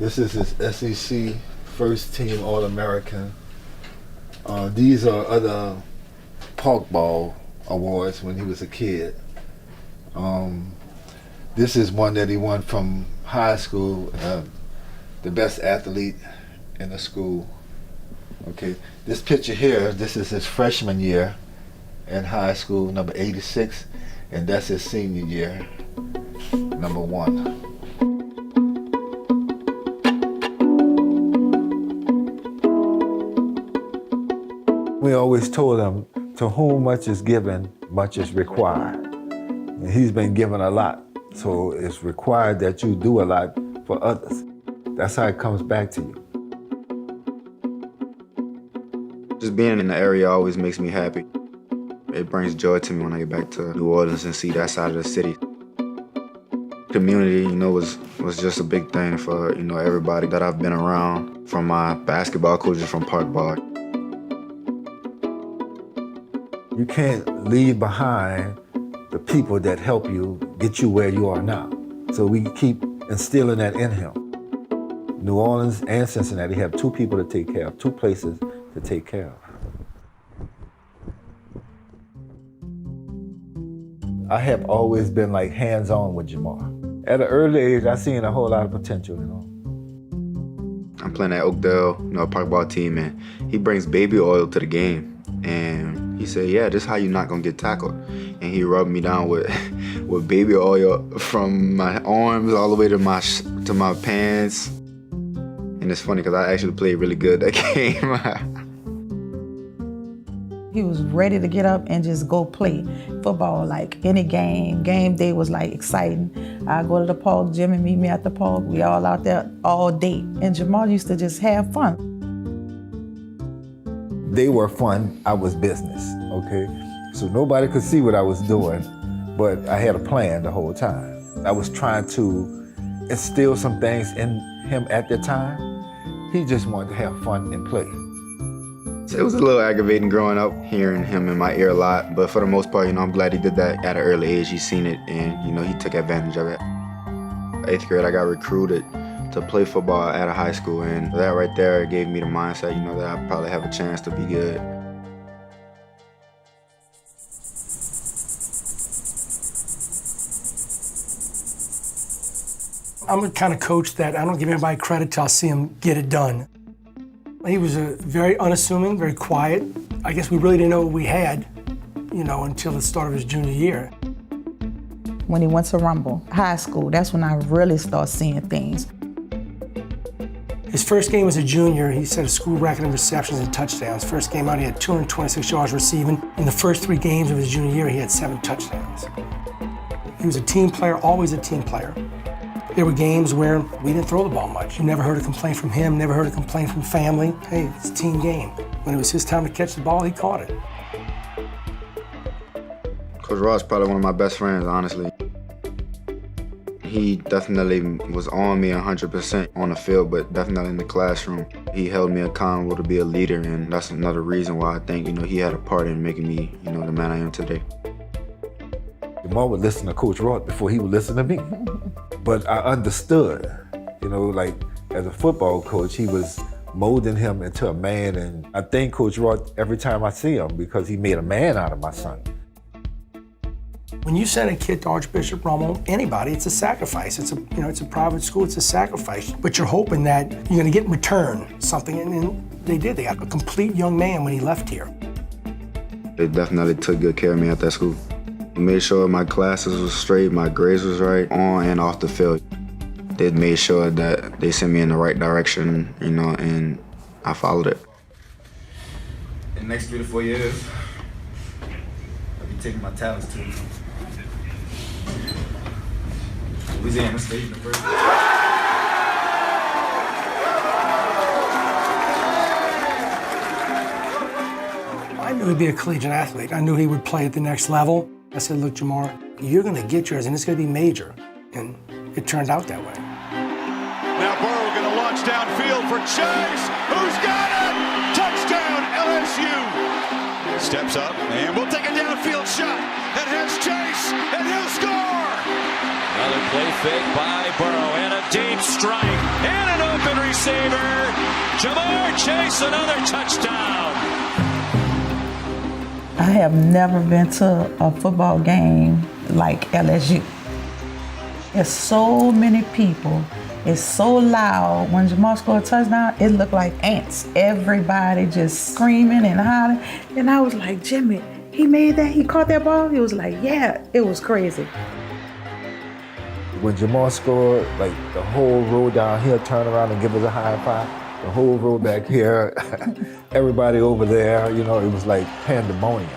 This is his SEC first team All-American. These are other Park Ball awards when he was a kid. This is one that he won from high school, the best athlete in the school. Okay, this picture here, this is his freshman year in high school, number 86, and that's his senior year, number 1. We always told him, to whom much is given, much is required. And he's been given a lot, so it's required that you do a lot for others. That's how it comes back to you. Just being in the area always makes me happy. It brings joy to me when I get back to New Orleans and see that side of the city. Community, was just a big thing for, everybody that I've been around, from my basketball coaches from Park Ball. You can't leave behind the people that help you get you where you are now. So we keep instilling that in him. New Orleans and Cincinnati have 2 people to take care of, 2 places to take care of. I have always been like hands-on with Jamar. At an early age, I seen a whole lot of potential, I'm playing at Oakdale, Park Ball team, and he brings baby oil to the game. And he said, yeah, this is how you're not gonna get tackled. And he rubbed me down with baby oil from my arms all the way to my pants. And it's funny because I actually played really good that game. He was ready to get up and just go play football like any game. Game day was like exciting. I go to the park, Jimmy meet me at the park. We all out there all day. And Jamal used to just have fun. They were fun, I was business, okay? So nobody could see what I was doing, but I had a plan the whole time. I was trying to instill some things in him at the time. He just wanted to have fun and play. It was a little aggravating growing up, hearing him in my ear a lot, but for the most part, I'm glad he did that at an early age. He's seen it and, he took advantage of it. 8th grade, I got recruited to play football at a high school, and that right there gave me the mindset, that I probably have a chance to be good. I'm the kind of coach that I don't give anybody credit till I see him get it done. He was very unassuming, very quiet. I guess we really didn't know what we had, until the start of his junior year. When he went to Rumble High School, that's when I really started seeing things. His first game as a junior, he set a school record in receptions and touchdowns. First game out, he had 226 yards receiving. In the first 3 games of his junior year, he had 7 touchdowns. He was a team player, always a team player. There were games where we didn't throw the ball much. You never heard a complaint from him, never heard a complaint from family. Hey, it's a team game. When it was his time to catch the ball, he caught it. Coach Ross is probably one of my best friends, honestly. He definitely was on me 100% on the field, but definitely in the classroom. He held me accountable to be a leader, and that's another reason why I think, he had a part in making me, the man I am today. Jamal would listen to Coach Roth before he would listen to me. But I understood, like as a football coach, he was molding him into a man, and I thank Coach Roth every time I see him because he made a man out of my son. When you send a kid to Archbishop Rummel, anybody, it's a sacrifice. It's a private school, it's a sacrifice. But you're hoping that you're gonna get in return something, and they did. They got a complete young man when he left here. They definitely took good care of me at that school. Made sure my classes was straight, my grades was right, on and off the field. They made sure that they sent me in the right direction, and I followed it. In the next 3 to 4 years, I'll be taking my talents to Louisiana State University. I knew he'd be a collegiate athlete. I knew he would play at the next level. I said, look, Jamar, you're gonna get yours, and it's gonna be major. And it turned out that way. Now Burrow gonna launch downfield for Chase. Who's got it? Touchdown, LSU. Steps up, and we'll take a downfield shot. And here's Chase, and he'll score. Another play fake by Burrow, and a deep strike, and an receiver. Jamar Chase, another touchdown. I have never been to a football game like LSU. There's so many people. It's so loud. When Jamar scored a touchdown, it looked like ants. Everybody just screaming and hollering. And I was like, Jimmy, he made that? He caught that ball? He was like, yeah, it was crazy. When Jamar scored, like the whole row down here turned around and give us a high five. The whole row back here, everybody over there, you know, it was like pandemonium.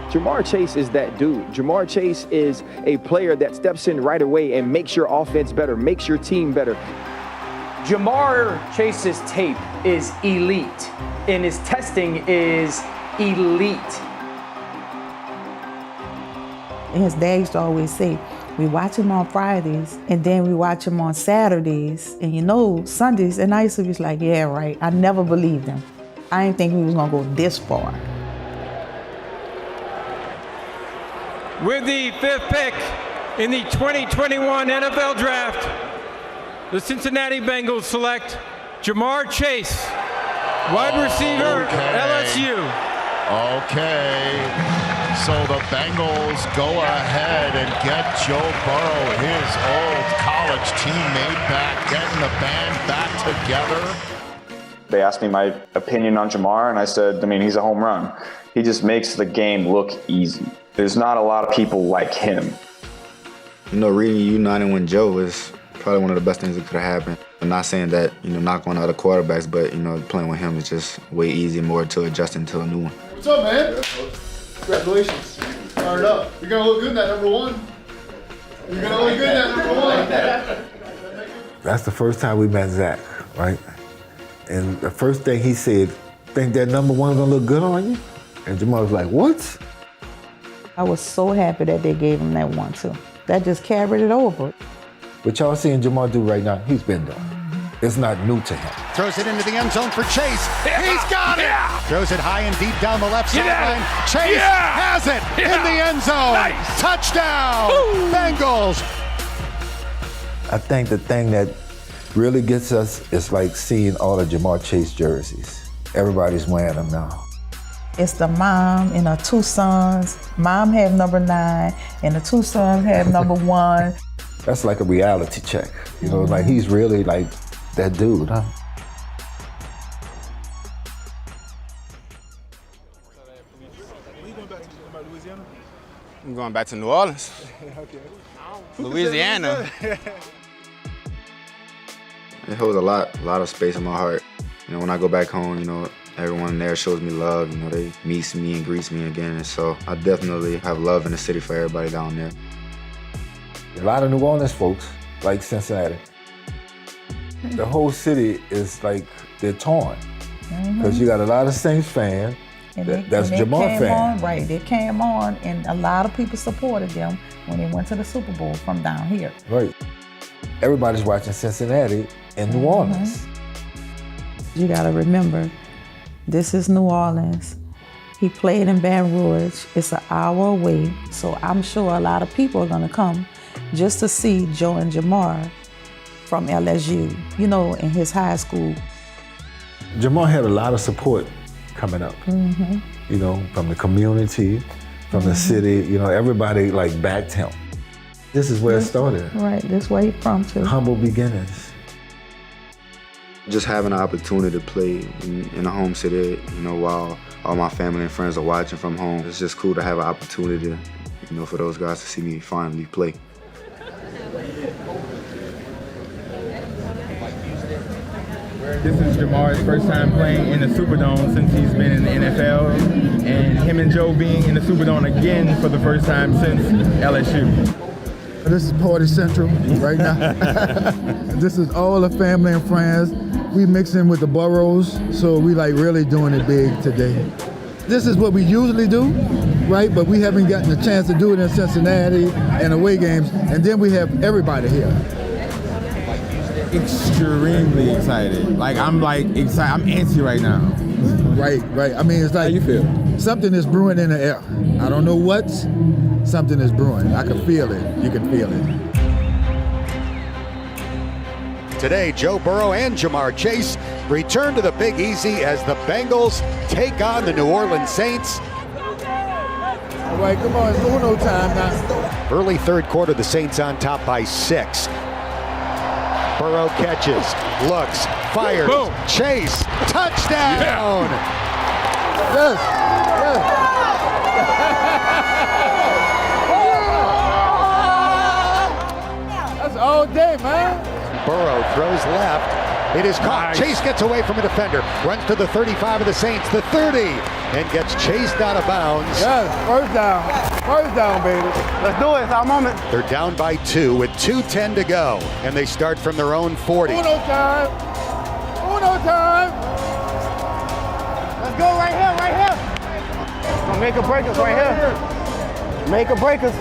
Jamar Chase is that dude. Jamar Chase is a player that steps in right away and makes your offense better, makes your team better. Jamar Chase's tape is elite, and his testing is elite. And his dad used to always say, we watch him on Fridays, and then we watch him on Saturdays, and you know, Sundays. And I used to be like, yeah, right. I never believed him. I didn't think he was gonna go this far. With the 5th pick in the 2021 NFL Draft, the Cincinnati Bengals select Jamar Chase, wide receiver, LSU. Okay. So the Bengals go ahead and get Joe Burrow, his old college teammate, back, getting the band back together. They asked me my opinion on Jamar, and I said, I mean, he's a home run. He just makes the game look easy. There's not a lot of people like him. You know, reuniting with Joe is probably one of the best things that could have happened. I'm not saying that, you know, knock on other quarterbacks, but, you know, playing with him is just way easier, more to adjusting to a new one. What's up, man? Congratulations. Fired up. You're going to look good in that number one. You're going to look good in that number one. That's the first time we met Zach, right? And the first thing he said, think that number one's gonna look good on you? And Jamar was like, what? I was so happy that they gave him that one too. That just carried it over. What y'all seeing Jamar do right now, he's been done. It's not new to him. Throws it into the end zone for Chase. He's got it. Throws it high and deep down the left sideline. Chase has it in the end zone. Nice. Touchdown, Bengals. I think the thing that really gets us is like seeing all the Jamar Chase jerseys. Everybody's wearing them now. It's the mom and her 2 sons. Mom had number 9 and the 2 sons had number 1. That's like a reality check. You know, like he's really like that dude, huh? I'm going back to New Orleans. Okay. Louisiana. It holds a lot of space in my heart. You know, when I go back home, you know, everyone there shows me love. You know, they meets me and greets me again. And so I definitely have love in the city for everybody down there. A lot of New Orleans folks like Cincinnati. The whole city is like, they're torn. Because you got a lot of Saints fans that's Jamar fans. Right, they came on and a lot of people supported them when they went to the Super Bowl from down here. Right. Everybody's watching Cincinnati in New Orleans. You gotta remember, this is New Orleans. He played in Baton Rouge. It's an hour away, so I'm sure a lot of people are gonna come just to see Joe and Jamar from LSU, you know, in his high school. Jamar had a lot of support coming up, you know, from the community, from the city, you know, everybody like backed him. This is where it started. Right, this is where he's from too. Humble beginnings. Just having the opportunity to play in a home city, you know, while all my family and friends are watching from home, it's just cool to have an opportunity, you know, for those guys to see me finally play. This is Jamar's first time playing in the Superdome since he's been in the NFL, and him and Joe being in the Superdome again for the first time since LSU. This is Party Central right now. This is all the family and friends. We mix in with the boroughs, so we like really doing it big today. This is what we usually do, right? But we haven't gotten a chance to do it in Cincinnati and away games, and then we have everybody here. Extremely excited. I'm excited. I'm antsy right now. Right. I mean, it's like, how you feel? Something is brewing in the air. I don't know what. Something is brewing. I can feel it. You can feel it. Today, Joe Burrow and Jamar Chase return to the Big Easy as the Bengals take on the New Orleans Saints. All right, come on, it's Uno time now. Early third quarter, the Saints on top by 6. Burrow catches, looks, fires, Boom. Chase, touchdown! Yes, yes. That's all day, man. Burrow throws left. It is caught. Nice. Chase gets away from a defender. Runs to the 35 of the Saints, the 30, and gets chased out of bounds. Yes, first down. First down, baby. Let's do it. It's our moment. They're down by 2 with 2:10 to go, and they start from their own 40. Uno time. Uno time. Let's go right here, right here. Gonna make or break us right here. Make or break us.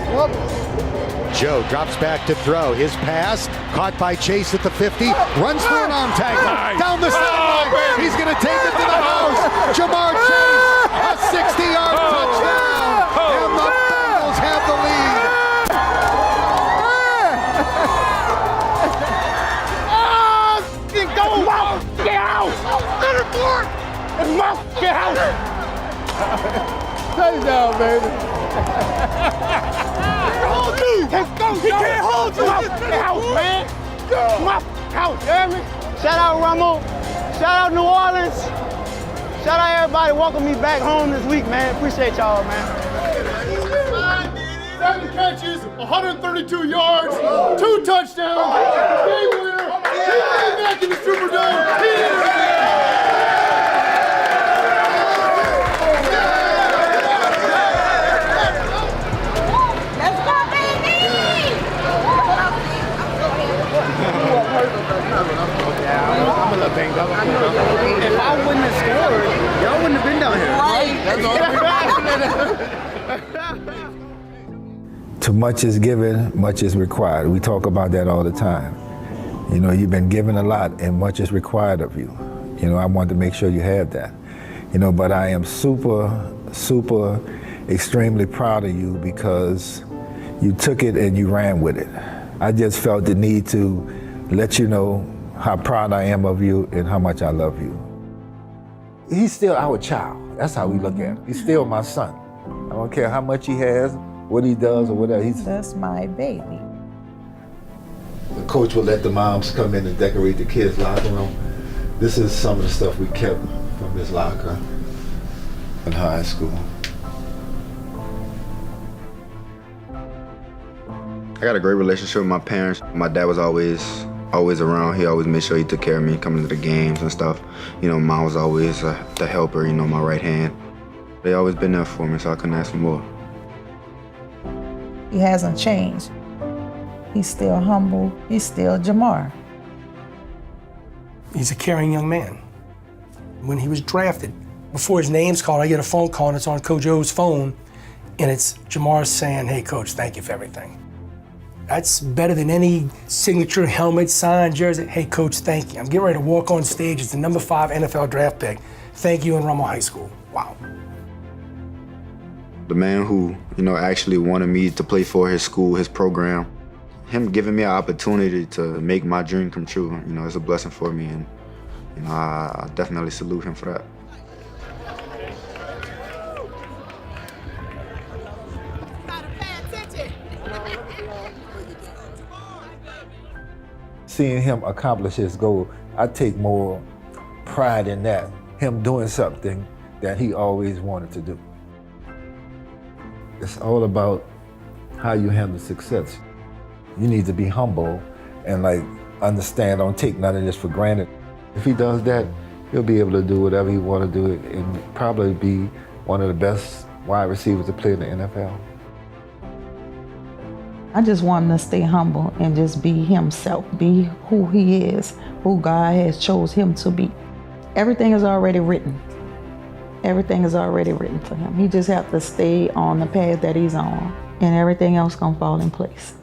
Joe drops back to throw. His pass caught by Chase at the 50. Runs through an arm tackle. Nice. Down the sideline. He's going to take it to the house. Jamar Chase, a 60-yard touchdown. And the Bengals have the lead. Go, wow, get out! It's my get out! Touchdown, baby. Hold me! Let's go! He can't hold you! Get out, man! My house, hear me? Shout out Ramo. Shout out New Orleans. Shout out everybody welcome me back home this week, man. Appreciate y'all, man. 7 catches, 132 yards, 2 touchdowns, game winner. He's back in the Superdome. He did it again. Let's go, baby! I'm a little banged up. If I wouldn't have scored, y'all wouldn't have been down here. Too much is given, much is required. We talk about that all the time. You know, you've been given a lot and much is required of you. You know, I want to make sure you have that. You know, but I am super, extremely proud of you because you took it and you ran with it. I just felt the need to let you know how proud I am of you and how much I love you. He's still our child. That's how we look at him. He's still my son. I don't care how much he has, what he does or whatever. That's my baby. The coach will let the moms come in and decorate the kids' locker room. This is some of the stuff we kept from this locker in high school. I got a great relationship with my parents. My dad was always around. He always made sure he took care of me coming to the games and stuff. You know, mom was always the helper, you know, my right hand. They always been there for me, so I couldn't ask for more. He hasn't changed. He's still humble. He's still Jamar. He's a caring young man. When he was drafted, before his name's called, I get a phone call and it's on Coach O's phone, and it's Jamar saying, "Hey, Coach, thank you for everything." That's better than any signature helmet, sign, jersey. "Hey, Coach, thank you. I'm getting ready to walk on stage as the number 5 NFL draft pick. Thank you in Rummel High School." Wow. The man who, you know, actually wanted me to play for his school, his program, him giving me an opportunity to make my dream come true, you know, it's a blessing for me, and you know, I definitely salute him for that. Seeing him accomplish his goal, I take more pride in that, him doing something that he always wanted to do. It's all about how you handle success. You need to be humble and like understand, don't take none of this for granted. If he does that, he'll be able to do whatever he want to do and probably be one of the best wide receivers to play in the NFL. I just want him to stay humble and just be himself, be who he is, who God has chose him to be. Everything is already written. Everything is already written for him. He just have to stay on the path that he's on, and everything else gonna fall in place.